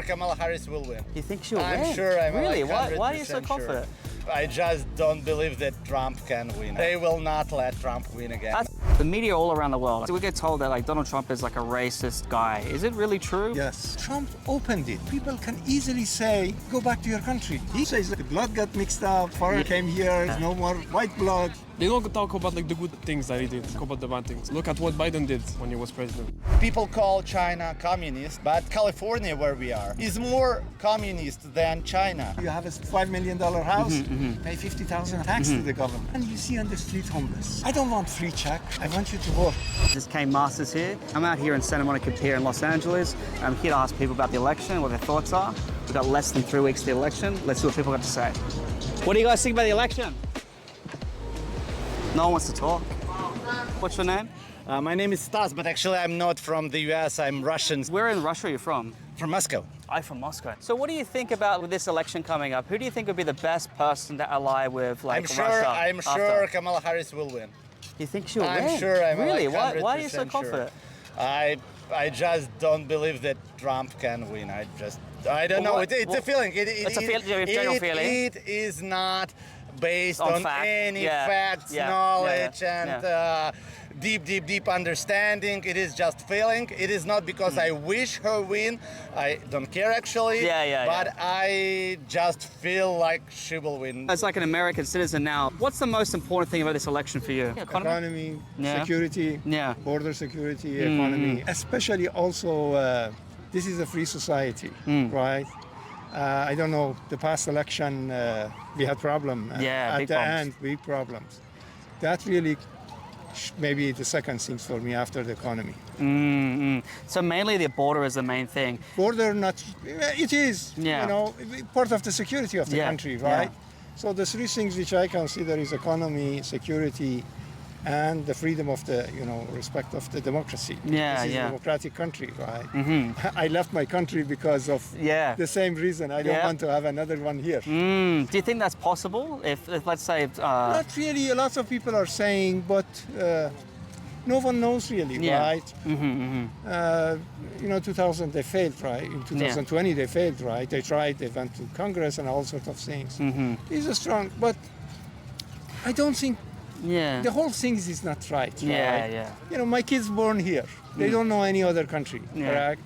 Kamala Harris will win. You think she'll I'm win? sure. I'm really? like Why are you so 100% confident? Sure. I just don't believe that Trump can win. They will not let Trump win again. The media all around the world, we get told that like Donald Trump is like a racist guy. Is it really true? Yes. Trump opened it. People can easily say, go back to your country. He says the blood got mixed up, foreign came here, there's no more white blood. They don't talk about like the good things that he did, talk about the bad things. Look at what Biden did when he was president. People call China communist, but California, where we are, is more communist than China. You have a $5 million house, pay 50,000 tax to the government, and you see on the street homeless. I don't want free check. I want you to vote. This came Masters here. I'm out here in Santa Monica Pier in Los Angeles. I'm here to ask people about the election, what their thoughts are. We've got less than 3 weeks to the election. Let's see what people got to say. What do you guys think about the election? No one wants to talk. What's your name? My name is Stas, but actually I'm not from the US, I'm Russian. Where in Russia are you from? From Moscow. I'm from Moscow. So what do you think about with this election coming up? Who do you think would be the best person to ally with, like Russia? I'm sure Kamala Harris will win. You think she'll win? I'm sure. I'm really? Like Why are you so 100% confident? Sure. I just don't believe that Trump can win. I don't know. It's a feeling. It's a general feeling. It is not based on fact. any facts, knowledge, and deep understanding. It is just feeling. It is not because I wish her win. I don't care actually. But I just feel like she will win. As like an American citizen now, what's the most important thing about this election for you? Economy, security, border security, economy. Especially also, this is a free society, right? I don't know, the past election, we had problem. At the end, big problems. That really maybe the second thing for me after the economy. So mainly the border is the main thing. Border, not, it is, you know, part of the security of the country, right? So the three things which I consider is economy, security, and the freedom of the, respect of the democracy. This is a democratic country, right? I left my country because of the same reason. I don't want to have another one here. Do you think that's possible? If let's say... Not really. A lot of people are saying, but no one knows really, right? 2000 they failed, right? In 2020 they failed, right? They tried, they went to Congress and all sorts of things. These are strong, but I don't think the whole thing is not right. My kids born here. They don't know any other country, correct?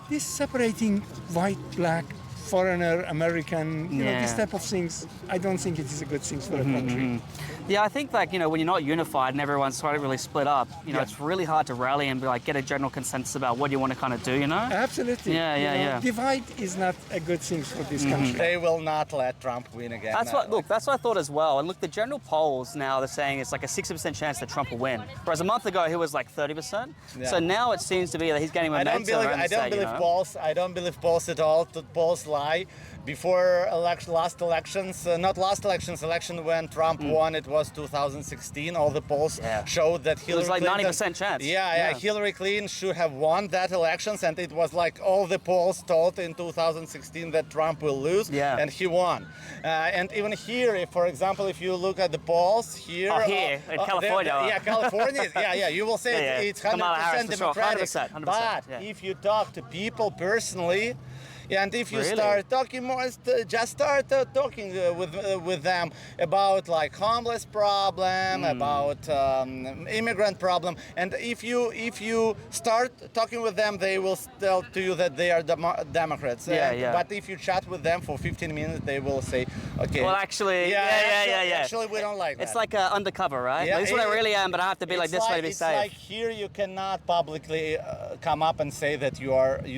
This separating white, black, foreigner, American, these type of things, I don't think it is a good thing for a country. Yeah, I think when you're not unified and everyone's sort of really split up, it's really hard to rally and get a general consensus about what you want to kind of do, Absolutely. Divide is not a good thing for this country. They will not let Trump win again. That's what I thought as well. And look, the general polls now, they're saying it's like a 60% chance that Trump will win. Whereas a month ago, he was like 30%. So now it seems to be that he's getting momentum. I don't believe polls. I don't believe polls at all. Polls lie. Before election when Trump won, it was 2016. All the polls showed that Hillary Clinton... It was like 90% chance. Hillary Clinton should have won that elections, and it was like all the polls told in 2016 that Trump will lose, and he won. And even here, for example, if you look at the polls here... in California. California, you will say it's 100% Democratic. 100%. But if you talk to people personally, and if you start talking more, just start talking with them about like homeless problem, about immigrant problem, and if you start talking with them, they will tell to you that they are Democrats. But if you chat with them for 15 minutes, they will say, okay. Well, actually, actually, we don't like that. It's like undercover, right? This is what I really am, but I have to be like this way to be safe. It's like here you cannot publicly come up and say that you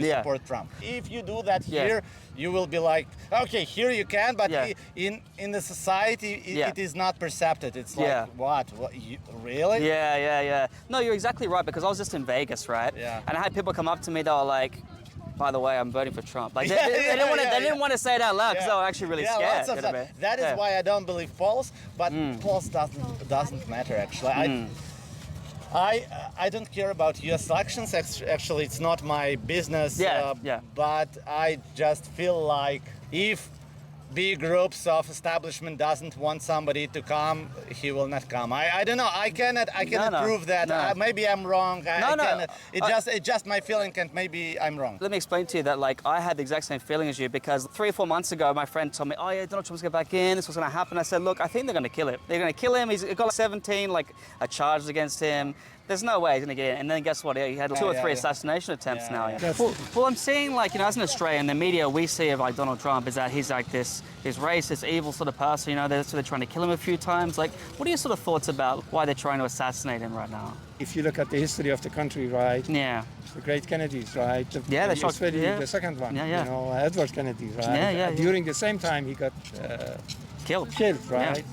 support Trump. If you do that here, you will be like, okay, here you can, but in the society, it is not percepted. It's like, what really? No, you're exactly right, because I was just in Vegas, right? And I had people come up to me, they were like, by the way, I'm voting for Trump. Like, they didn't want to say it out loud because they were actually really scared. That is why I don't believe polls, but polls doesn't matter, actually. I don't care about U.S. elections. Actually, it's not my business. But I just feel like if big groups of establishment doesn't want somebody to come, he will not come. I don't know. I cannot prove that. No. Maybe I'm wrong. I No. cannot. It's just my feeling, and maybe I'm wrong. Let me explain to you that, like, I had the exact same feeling as you, because 3 or 4 months ago, my friend told me, oh yeah, Donald Trump's going to get back in, this was going to happen. I said, look, I think they're going to kill him. They're going to kill him. He's got 17 charges against him. There's no way he's going to get in. And then guess what? He had 2 or 3 assassination attempts now. Yeah. Well, I'm seeing, like, as an Australian, the media we see of, like, Donald Trump is that he's like this racist, evil sort of person. They're trying to kill him a few times. Like, what are your sort of thoughts about why they're trying to assassinate him right now? If you look at the history of the country, right? Yeah. The great Kennedys, right? They shot. The second one. Yeah. Edward Kennedy, right? Yeah. During the same time, he got Killed, right? Yeah.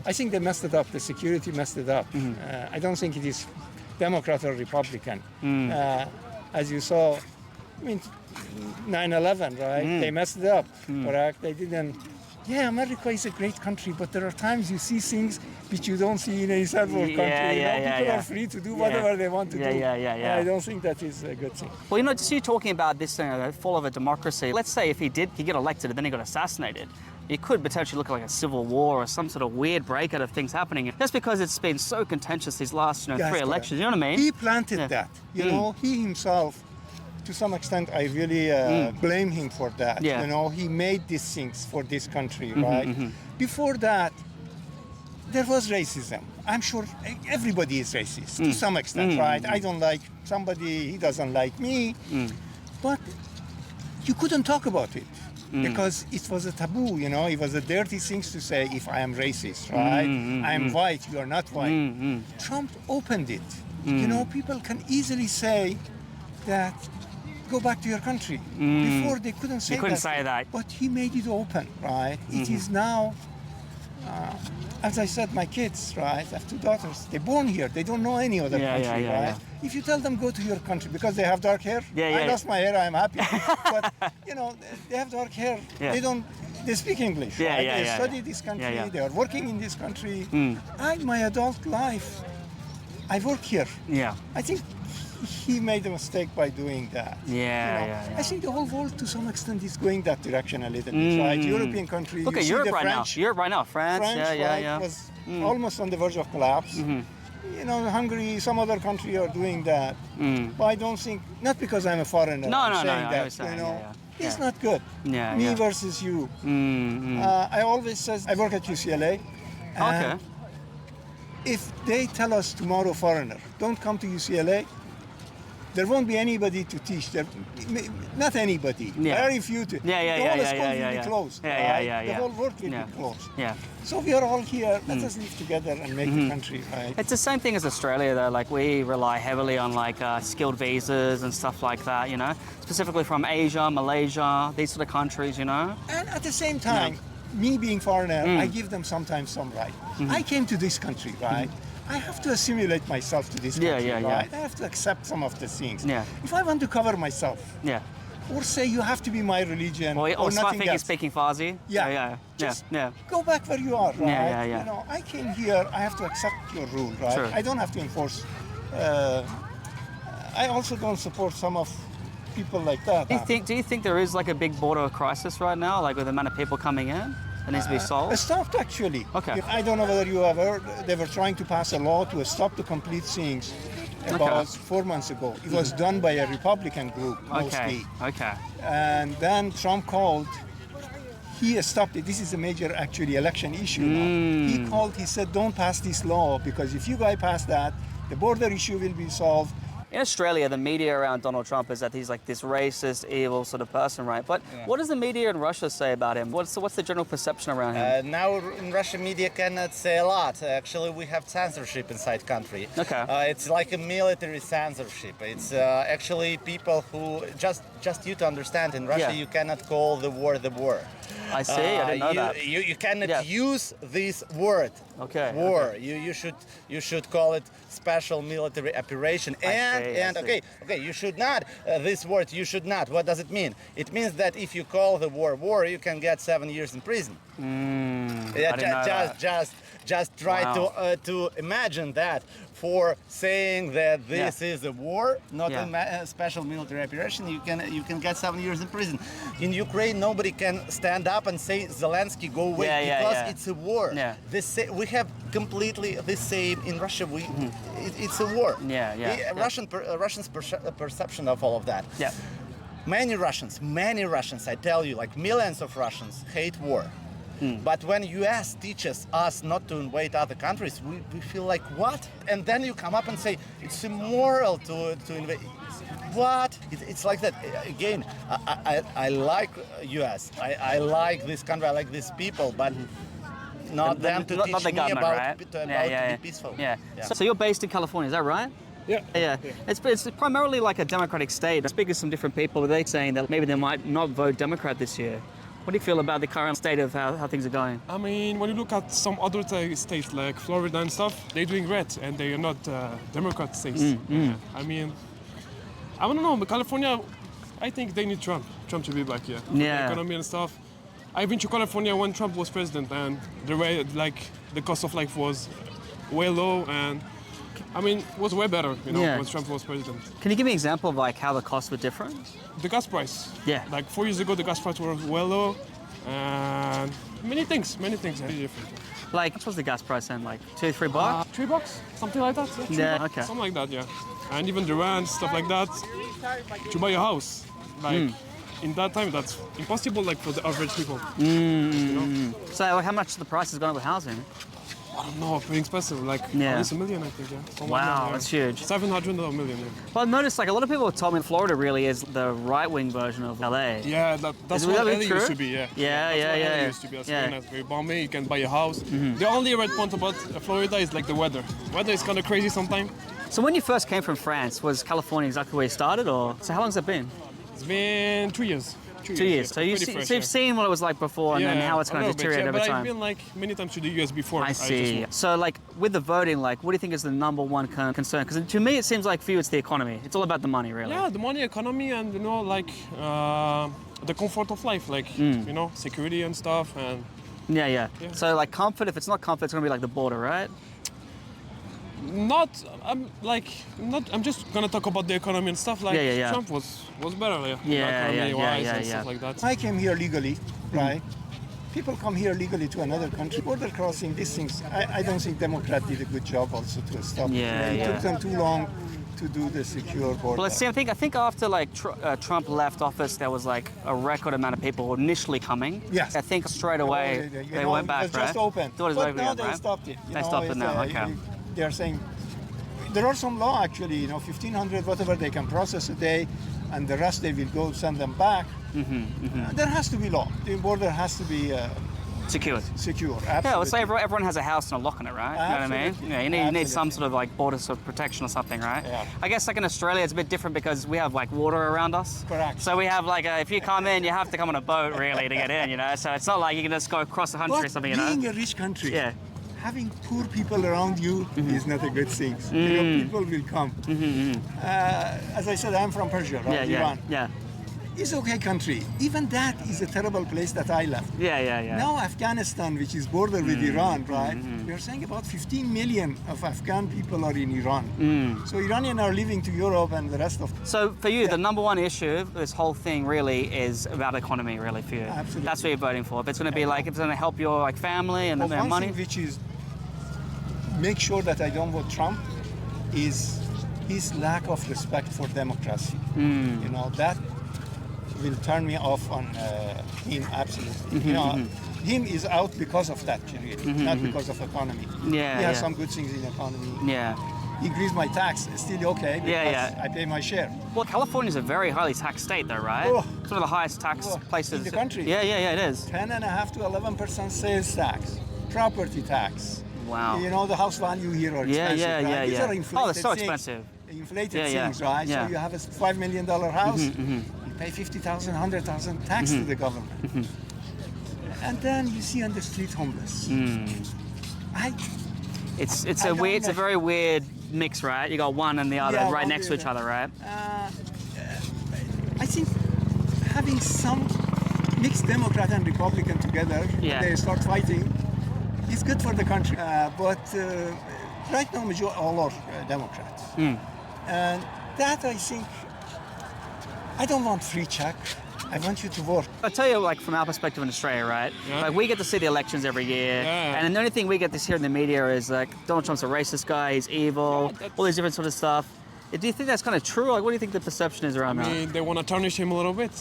I think they messed it up. The security messed it up. I don't think it is Democrat or Republican. As you saw, 9/11, right? They messed it up, correct? They didn't. Yeah, America is a great country, but there are times you see things which you don't see in any third world country. People are free to do whatever they want to do. I don't think that is a good thing. Well, just you talking about this fall of a democracy. Let's say if he get elected and then he got assassinated, it could potentially look like a civil war or some sort of weird breakout of things happening. Just because it's been so contentious these last 3 elections. You know what I mean? He planted that. He himself, to some extent, I really blame him for that. Yeah. He made these things for this country, right? Before that, there was racism. I'm sure everybody is racist to some extent, right? I don't like somebody, he doesn't like me. But you couldn't talk about it because it was a taboo, It was a dirty thing to say if I am racist, right? I am white, you are not white. Trump opened it. People can easily say that go back to your country. Before they couldn't say that. They couldn't say that. But he made it open, right? It is now, as I said, my kids, right? I have 2 daughters. They're born here. They don't know any other country, right? If you tell them go to your country because they have dark hair, I lost my hair, I'm happy. But, they have dark hair. They speak English, right? They study this country. They are working in this country. My adult life, I work here. I think he made a mistake by doing that. I think the whole world, to some extent, is going that direction a little bit, right? European countries. Look at Europe right now. Europe right now. France, was almost on the verge of collapse. Hungary, some other country are doing that. But I don't think, not because I'm a foreigner. It's not good. Me versus you. I always say, I work at UCLA. Okay. If they tell us tomorrow, foreigner, don't come to UCLA, there won't be anybody to teach them. Not anybody. Very few. The whole school will be closed. The whole world will be closed. So we are all here. Let us live together and make the country, right? It's the same thing as Australia, though. Like, we rely heavily on skilled visas and stuff like that. Specifically from Asia, Malaysia, these sort of countries. And at the same time, me being foreigner, I give them sometimes some right. I came to this country, right? I have to assimilate myself to this country, right? I have to accept some of the things. If I want to cover myself, or say you have to be my religion, or nothing else. You're speaking Farsi. Just go back where you are, right? I came here, I have to accept your rule, right? Sure. I don't have to enforce. I also don't support some of people like that. Do you think there is a big border crisis right now, with the amount of people coming in? That needs to be solved? It stopped, actually. Okay. I don't know whether you have heard, they were trying to pass a law to stop the complete things about 4 months ago. It was done by a Republican group, mostly. Okay. And then Trump called, he stopped it. This is a major, actually, election issue now. He called, he said, don't pass this law, because if you guys pass that, the border issue will be solved. In Australia, the media around Donald Trump is that he's this racist, evil sort of person, right? But what does the media in Russia say about him? What's the general perception around him? Now, in Russian media cannot say a lot. Actually, we have censorship inside country. Okay. It's like a military censorship. It's actually people who, just you to understand, in Russia you cannot call the war the war. I see. I didn't know that. You cannot use this word. Okay. War. Okay. You should call it special military operation. Okay, you should not. This word you should not. What does it mean? It means that if you call the war, you can get 7 years in prison. I didn't know that. Just try to imagine that for saying that this is a war, not Yeah. a special military operation, you can get 7 years in prison. In Ukraine, nobody can stand up and say Zelensky go away because it's a war. Yeah. We have completely the same in Russia. It's a war. Russians' perception of all of that. Yeah. Many Russians, I tell you, like millions of Russians hate war. But when US teaches us not to invade other countries, we feel like, what? And then you come up and say, it's immoral to invade. What? It's like that. Again, I like US. I like this country, I like these people, but not them to teach the me government, about, right? to be peaceful. Yeah. So you're based in California, is that right? Yeah. It's primarily like a Democratic state. Speaking to some different people, they're saying that maybe they might not vote Democrat this year. What do you feel about the current state of how things are going? I mean, when you look at some other states like Florida and stuff, they're doing great and they are not Democrat states. I mean, I don't know, but California, I think they need Trump to be back here. For the economy and stuff. I've been to California when Trump was president and the cost of life was way low and I mean, it was way better, when Trump was president. Can you give me an example of like how the costs were different? The gas price. Yeah. Like 4 years ago, the gas price was well low, and many things are different. Like, what was the gas price then? Like $2, $3? $3, something like that. Yeah. $3, Okay. something like that, yeah. And even the rent, stuff like that. To buy a house, like in that time, that's impossible, like for the average people. So, how much the price has gone up with housing? I don't know, pretty expensive, like at least $1 million, I think, yeah. Something like that, That's huge. 700 or $1 million. Yeah. Well, I've noticed like a lot of people have told me Florida really is the right-wing version of LA. Yeah, that's what LA used to be, yeah. LA used to be. That's very nice, very balmy, you can buy a house. The only red point about Florida is like the weather. Weather is kind of crazy sometimes. So when you first came from France, was California exactly where you started, or so how long's it been? It's been 2 years. 2 years. So you've seen what it was like before and then how it's going to deteriorate over time. I've been like many times to the US before. I see. So like with the voting, like what do you think is the number one concern? Because to me, it seems like for you, it's the economy. It's all about the money, really. Yeah, the money, economy, and the comfort of life, like security and stuff. And yeah. So like comfort. If it's not comfort, it's going to be like the border, right? I'm just gonna talk about the economy and stuff. Like Trump was better, economy-wise and stuff like that. I came here legally, right? People come here legally to another country. Border crossing, these things. I don't think Democrats did a good job also to stop. It took them too long to do the secure border. Well, let's see. I think after like Trump left office, there was like a record amount of people initially coming. Yes. I think straight away they went back, right? Just open. But now they stopped it. They stopped it now. Okay. They are saying there are some law actually. 1,500 whatever they can process a day, and the rest they will go send them back. There has to be law. The border has to be secured. Absolutely. Yeah, let's say everyone has a house and a lock on it, right? Absolutely. You know what I mean? Yeah, you need some sort of like border sort of protection or something, right? Yeah. I guess like in Australia, it's a bit different because we have like water around us. Correct. So we have like if you come in, you have to come on a boat really to get in, So it's not like you can just go across the country or something, being a rich country, Yeah. having poor people around you is not a good thing. People will come. As I said, I'm from Persia, right? Iran. Yeah. It's okay country. Even that is a terrible place that I left. Yeah. Now Afghanistan, which is border with Iran, right? We are saying about 15 million of Afghan people are in Iran. So Iranians are leaving to Europe and the rest of. So for you, the number one issue of this whole thing really is about economy, really for you. Absolutely. That's what you're voting for. If it's going to be like, if it's going to help your like family and their One money. thing which is make sure that I don't vote Trump is his lack of respect for democracy. That will turn me off on him absolutely. Him is out because of that, really, not because of economy. He has some good things in economy. He agrees my tax is still okay because I pay my share. Well, California is a very highly taxed state, though, right? It's one of the highest tax places in the country. Yeah, it is. 10.5% to 11% sales tax, property tax. Wow. The house value here are expensive. Right? These are inflated it's so things. expensive. Inflated things, right? So you have a $5 million house, you pay $50,000, $100,000 tax to the government. And then you see on the street homeless. It's a very weird mix, right? You got one and the other right next to each other, right? I think having some mixed Democrat and Republican together, when they start fighting, is good for the country. But right now, all are Democrats. And that, I think, I don't want free check. I want you to work. I'll tell you, like, from our perspective in Australia, right? Yeah. Like, we get to see the elections every year, Yeah. and the only thing we get to hear in the media is, like, Donald Trump's a racist guy, he's evil, all these different sort of stuff. Do you think that's kind of true? Like, what do you think the perception is around I that? mean, they want to tarnish him a little bit.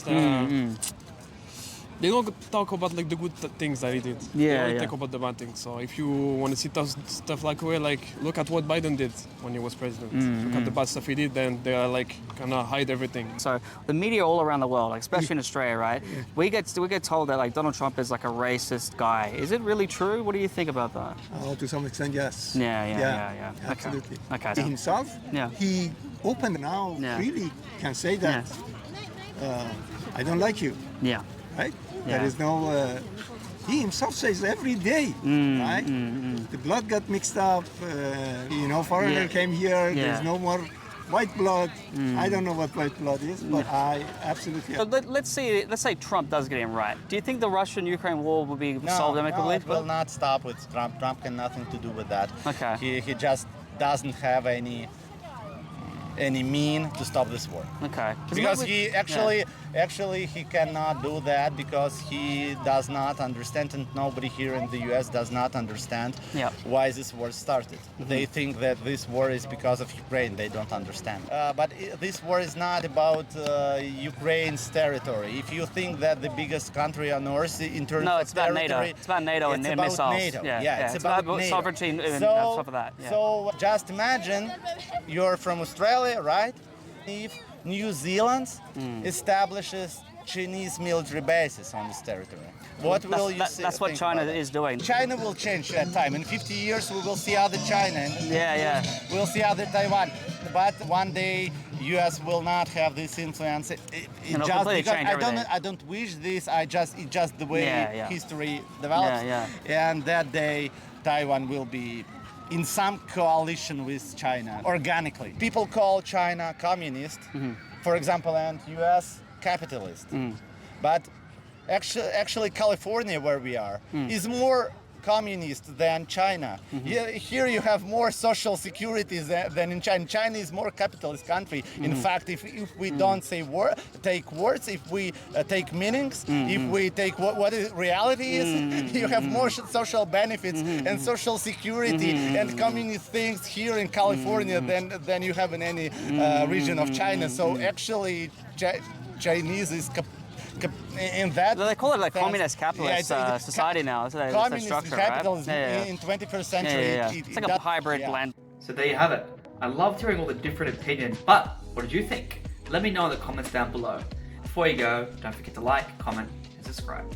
They don't talk about like the good things that he did. They only talk about the bad things. So if you want to see stuff like look at what Biden did when he was president. Look at the bad stuff he did, then they are like gonna hide everything. So the media all around the world, like, especially in Australia, right? We get told that, like, Donald Trump is like a racist guy. Is it really true? What do you think about that? To some extent, yes. Yeah. Absolutely. Okay. He himself, he opened now, really can say that I don't like you. Yeah. Right? Yeah. There is no. He himself says every day, right? The blood got mixed up. Foreigner came here. There's no more white blood. I don't know what white blood is, but I absolutely. So let's say Trump does get him right. Do you think the Russian-Ukraine war will be solved amicably? No, it will not stop with Trump. Trump can nothing to do with that. Okay. He just doesn't have any mean to stop this war. Okay. Because he actually he cannot do that because he does not understand, and nobody here in the U.S. does not understand why this war started. They think that this war is because of Ukraine. They don't understand. But this war is not about Ukraine's territory. If you think that the biggest country on earth in terms of it's about territory, NATO. It's about NATO and their missiles. NATO. It's about NATO. Sovereignty and stuff like that. Yeah. So just imagine you're from Australia, right? If New Zealand establishes Chinese military bases on this territory, what will you say? That's what China is doing. China will change that time. In 50 years, we will see other China. And we'll see other Taiwan. But one day, U.S. will not have this influence. I don't wish this. It's just the way history develops. And that day, Taiwan will be in some coalition with China organically. People call China communist, for example, and US capitalist. But actually California, where we are, is more communist than China. Here you have more social security than in China. China is more capitalist country. In fact, if we don't take words, if we take meanings, if we take what reality is, you have more social benefits and social security and communist things here in California than you have in any region of China. So actually, Chinese is in that they call it like communist capitalist society now. So communist structure, capitalism right? in 21st century. It's like a hybrid blend. So there you have it. I loved hearing all the different opinions, but what did you think? Let me know in the comments down below. Before you go, don't forget to like, comment, and subscribe.